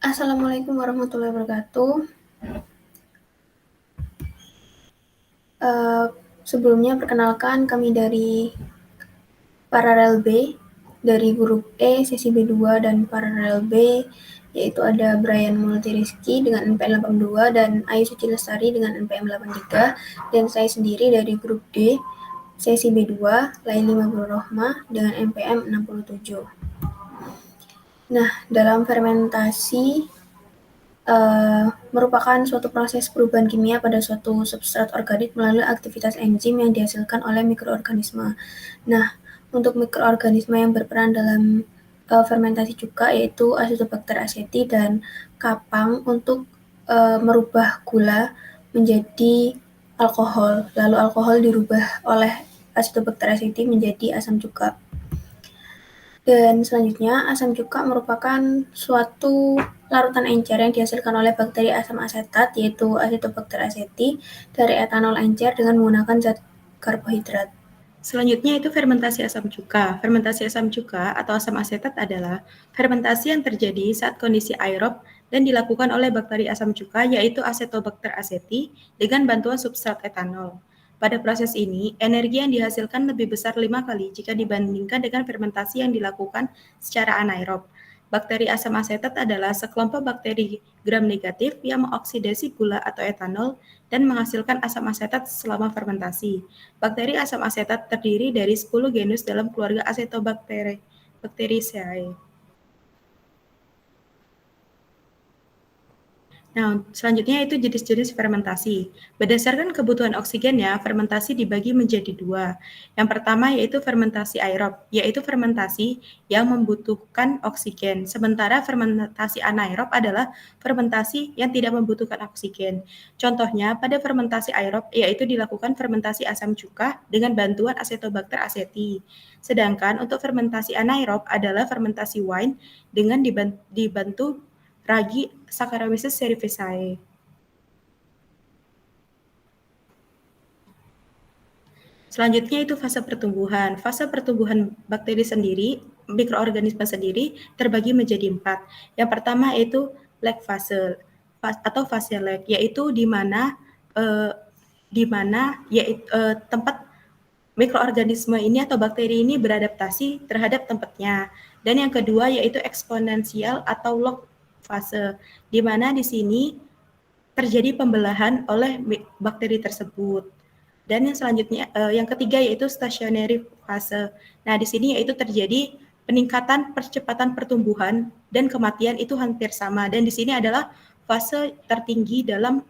Assalamualaikum warahmatullahi wabarakatuh. Eh, Sebelumnya perkenalkan kami dari Paralel B, dari grup E, sesi B2 dan Paralel B, yaitu ada Brian Multirizky dengan NPM 82 dan Ayu Suci Lestari dengan NPM 83, dan saya sendiri dari grup D, sesi B2, Laili Mabrur Rohmah dengan NPM 67. Nah, dalam fermentasi merupakan suatu proses perubahan kimia pada suatu substrat organik melalui aktivitas enzim yang dihasilkan oleh mikroorganisme. Nah, untuk mikroorganisme yang berperan dalam fermentasi cuka yaitu Acetobacter aceti dan kapang untuk merubah gula menjadi alkohol, lalu alkohol dirubah oleh Acetobacter aceti menjadi asam cuka. Dan selanjutnya, asam cuka merupakan suatu larutan encer yang dihasilkan oleh bakteri asam asetat, yaitu Acetobacter aceti, dari etanol encer dengan menggunakan zat karbohidrat. Selanjutnya itu fermentasi asam cuka. Fermentasi asam cuka atau asam asetat adalah fermentasi yang terjadi saat kondisi aerob dan dilakukan oleh bakteri asam cuka, yaitu Acetobacter aceti, dengan bantuan substrat etanol. Pada proses ini, energi yang dihasilkan lebih besar 5 kali jika dibandingkan dengan fermentasi yang dilakukan secara anaerob. Bakteri asam asetat adalah sekelompok bakteri gram negatif yang mengoksidasi gula atau etanol dan menghasilkan asam asetat selama fermentasi. Bakteri asam asetat terdiri dari 10 genus dalam keluarga Acetobacteriaceae. Nah, selanjutnya itu jenis-jenis fermentasi. Berdasarkan kebutuhan oksigennya, fermentasi dibagi menjadi dua. Yang pertama yaitu fermentasi aerob, yaitu fermentasi yang membutuhkan oksigen. Sementara fermentasi anaerob adalah fermentasi yang tidak membutuhkan oksigen. Contohnya, pada fermentasi aerob yaitu dilakukan fermentasi asam cuka dengan bantuan Acetobacter aceti. Sedangkan untuk fermentasi anaerob adalah fermentasi wine dengan dibantu ragi Saccharomyces cerevisiae. Selanjutnya itu fase pertumbuhan. Fase pertumbuhan bakteri sendiri, mikroorganisme sendiri terbagi menjadi 4. Yang pertama yaitu lag fase atau fase lag, yaitu di mana tempat mikroorganisme ini atau bakteri ini beradaptasi terhadap tempatnya. Dan yang kedua yaitu eksponensial atau log fase, di mana di sini terjadi pembelahan oleh bakteri tersebut. Dan yang selanjutnya, yang ketiga yaitu stationary fase. Nah, di sini yaitu terjadi peningkatan percepatan pertumbuhan dan kematian itu hampir sama. Dan di sini adalah fase tertinggi dalam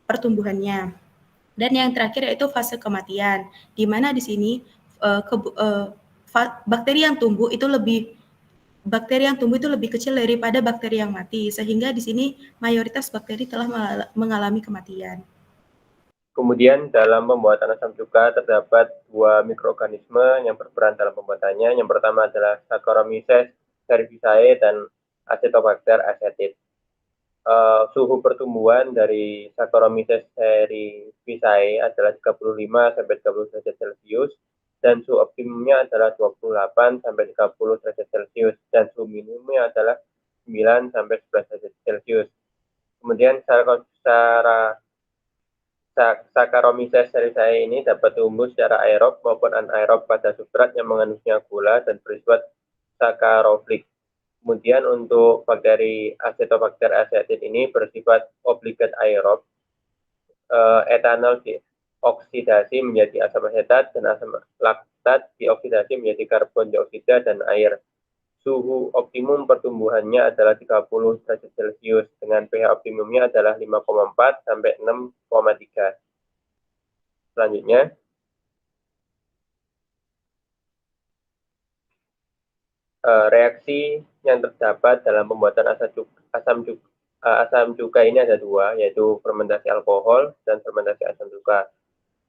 pertumbuhannya. Dan yang terakhir yaitu fase kematian, di mana di sini bakteri yang tumbuh itu lebih kecil daripada bakteri yang mati, sehingga di sini mayoritas bakteri telah mengalami kematian. Kemudian dalam pembuatan asam cuka terdapat dua mikroorganisme yang berperan dalam pembuatannya. Yang pertama adalah Saccharomyces cerevisiae dan Acetobacter aceti. Suhu pertumbuhan dari Saccharomyces cerevisiae adalah 35 sampai 30 derajat Celcius dan suhu optimumnya adalah 28 sampai 30 derajat Celcius dan suhu minimumnya adalah 9 sampai 11 derajat Celcius. Kemudian secara Saccharomyces cerevisiae ini dapat tumbuh secara aerob maupun anaerob pada substrat yang mengandungnya gula dan bersifat saccharoflik. Kemudian untuk bakteri Acetobacter aceti ini bersifat obligat aerob. Etanol dioksidasi menjadi asam asetat dan asam laktat dioksidasi menjadi karbon dioksida dan air. Suhu optimum pertumbuhannya adalah 30 derajat Celcius dengan pH optimumnya adalah 5,4 sampai 6,3. Selanjutnya, reaksi yang terdapat dalam pembuatan asam cuka ini ada dua, yaitu fermentasi alkohol dan fermentasi asam cuka.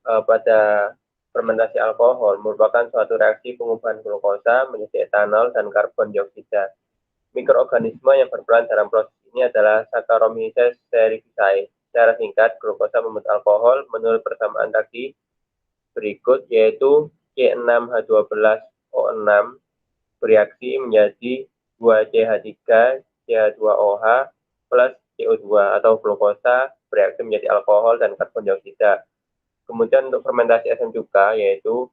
Pada fermentasi alkohol merupakan suatu reaksi pengubahan glukosa menjadi etanol dan karbon dioksida. Mikroorganisme yang berperan dalam proses ini adalah Saccharomyces cerevisiae. Secara singkat, glukosa membentuk alkohol menurut persamaan tadi berikut, yaitu C6H12O6 bereaksi menjadi 2CH3, CH2OH, plus CO2 atau glukosa bereaksi menjadi alkohol dan karbon dioksida. Kemudian untuk fermentasi asam cuka, yaitu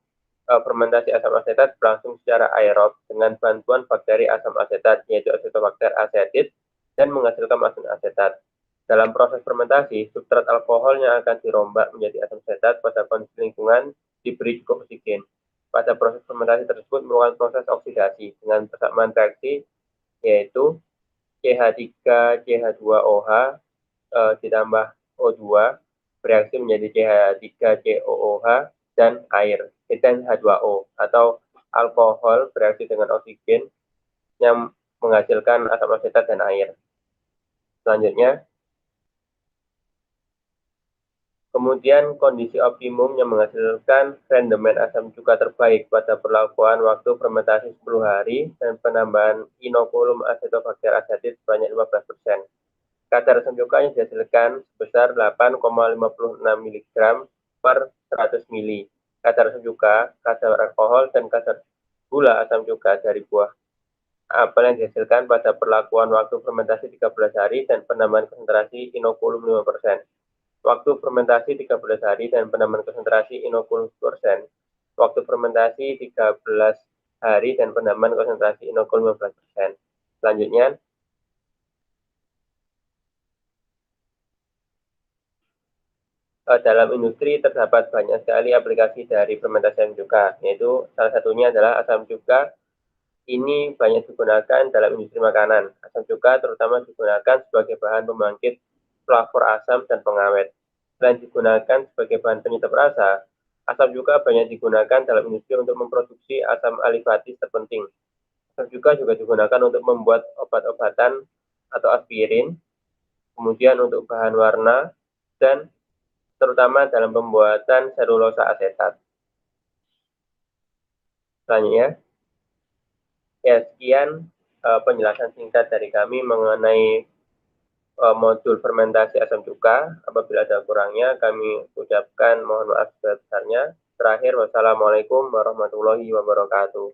fermentasi asam asetat berlangsung secara aerob dengan bantuan bakteri asam asetat, yaitu Acetobacter acetate, dan menghasilkan asam asetat. Dalam proses fermentasi, substrat alkoholnya akan dirombak menjadi asam asetat pada kondisi lingkungan diberi cukup oksigen. Pada proses fermentasi tersebut merupakan proses oksidasi dengan persamaan reaksi, yaitu CH3CH2OH ditambah O2 bereaksi menjadi CH3COOH dan air, dan H2O atau alkohol bereaksi dengan oksigen yang menghasilkan asam asetat dan air. Selanjutnya, kemudian kondisi optimum yang menghasilkan rendemen asam cuka terbaik pada perlakuan waktu fermentasi 10 hari dan penambahan inokulum Acetobacter acetate sebanyak 15%. Kadar asam cuka yang dihasilkan sebesar 8,56 mg per 100 ml. Kadar asam cuka, kadar alkohol, dan kadar gula asam cuka dari buah apel yang dihasilkan pada perlakuan waktu fermentasi 13 hari dan penambahan konsentrasi inokulum 5%. Waktu fermentasi 13 hari dan penambahan konsentrasi inokulum 10%. Waktu fermentasi 13 hari dan penambahan konsentrasi inokulum 15%. Selanjutnya, dalam industri terdapat banyak sekali aplikasi dari fermentasi asam cuka, yaitu salah satunya adalah asam cuka. Ini banyak digunakan dalam industri makanan. Asam cuka terutama digunakan sebagai bahan pembangkit flavor asam dan pengawet. Selain digunakan sebagai bahan penyedap rasa, asam cuka banyak digunakan dalam industri untuk memproduksi asam alifatis terpenting. Asam cuka juga digunakan untuk membuat obat-obatan atau aspirin, kemudian untuk bahan warna, dan terutama dalam pembuatan selulosa asetat. Selanjutnya, ya sekian penjelasan singkat dari kami mengenai modul fermentasi asam cuka. Apabila ada kurangnya, kami ucapkan mohon maaf sebesar-besarnya. Terakhir, wassalamualaikum warahmatullahi wabarakatuh.